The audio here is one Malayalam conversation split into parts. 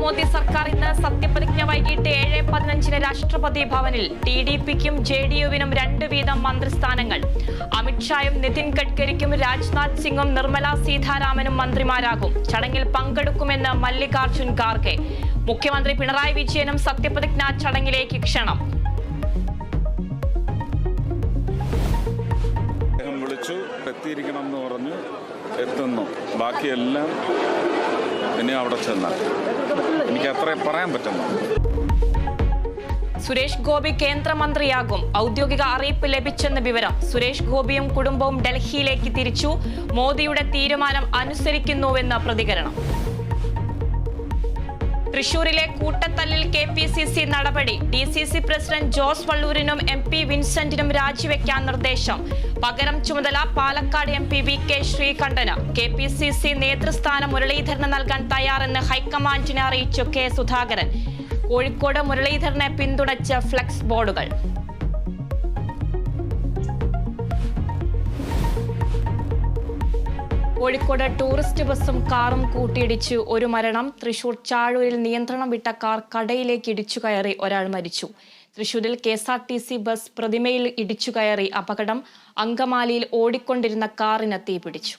നരേന്ദ്രമോദി സർക്കാർ ഇന്ന് സത്യപ്രതിജ്ഞ വൈകിട്ട് 7:15 രാഷ്ട്രപതി ഭവനിൽ ടിഡിപിക്കും ജെഡിയുവിനും 2 വീതം മന്ത്രിസ്ഥാനങ്ങൾ. അമിത്ഷായും നിതിൻ ഗഡ്കരിക്കും രാജ്നാഥ് സിംഗും നിർമ്മല സീതാരാമനും മന്ത്രിമാരാകും. ചടങ്ങിൽ പങ്കെടുക്കുമെന്ന് മല്ലികാർജുൻ ഖാർഗെ. മുഖ്യമന്ത്രി പിണറായി വിജയനും സത്യപ്രതിജ്ഞാ ചടങ്ങിലേക്ക് ക്ഷണം. എത്തിയിരിക്കണമെന്ന് പറഞ്ഞ് എത്തുന്നു. ബാക്കിയെല്ലാം ഇനി അവിടെ ചെന്നാൽ എനിക്ക് അത്രേ പറയാൻ പറ്റുന്നു. സുരേഷ് ഗോപി കേന്ദ്രമന്ത്രിയാകും. ഔദ്യോഗിക അറിയിപ്പ് ലഭിച്ചെന്ന് വിവരം. സുരേഷ് ഗോപിയും കുടുംബവും ഡൽഹിയിലേക്ക് തിരിച്ചു. മോദിയുടെ തീരുമാനം അനുസരിക്കുന്നുവെന്ന് പ്രതികരണം. തൃശൂരിലെ കൂട്ടത്തല്ലിൽ KPCC നടപടി. DCC പ്രസിഡന്റ് ജോസ് വള്ളൂരിനും MP വിൻസെന്റിനും രാജിവെക്കാൻ നിർദ്ദേശം. പകരം ചുമതല Palakkad MP VK Sreekandan. KPCC നേതൃസ്ഥാനം മുരളീധരന് നൽകാൻ തയ്യാറെന്ന് ഹൈക്കമാൻഡിനെ അറിയിച്ചു K സുധാകരൻ. കോഴിക്കോട് മുരളീധരനെ പിന്തുണച്ച് ഫ്ലെക്സ് ബോർഡുകൾ. കോഴിക്കോട് ടൂറിസ്റ്റ് ബസും കാറും കൂട്ടിയിടിച്ചു. ഒരു മരണം. തൃശൂർ ചാഴൂരിൽ നിയന്ത്രണം വിട്ട കാർ കടയിലേക്ക് ഇടിച്ചു കയറി ഒരാൾ മരിച്ചു. തൃശൂരിൽ KSRTC ബസ് പ്രതിമയിൽ ഇടിച്ചു കയറി അപകടം. അങ്കമാലിയിൽ ഓടിക്കൊണ്ടിരുന്ന കാറിന് തീപിടിച്ചു.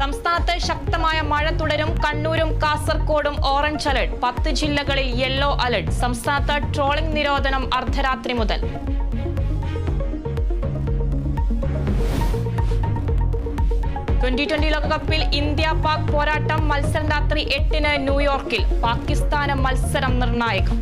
സംസ്ഥാനത്ത് ശക്തമായ മഴ തുടരും. കണ്ണൂരും കാസർകോടും ഓറഞ്ച് അലർട്ട്. 10 ജില്ലകളിൽ യെല്ലോ അലർട്ട്. സംസ്ഥാനത്ത് ട്രോളിംഗ് നിരോധനം അർദ്ധരാത്രി മുതൽ. T20 ലോകകപ്പിൽ ഇന്ത്യ-പാക് പോരാട്ടം. മത്സരം രാത്രി 8-ന് ന്യൂയോർക്കിൽ. പാകിസ്ഥാന് മത്സരം നിർണായകം.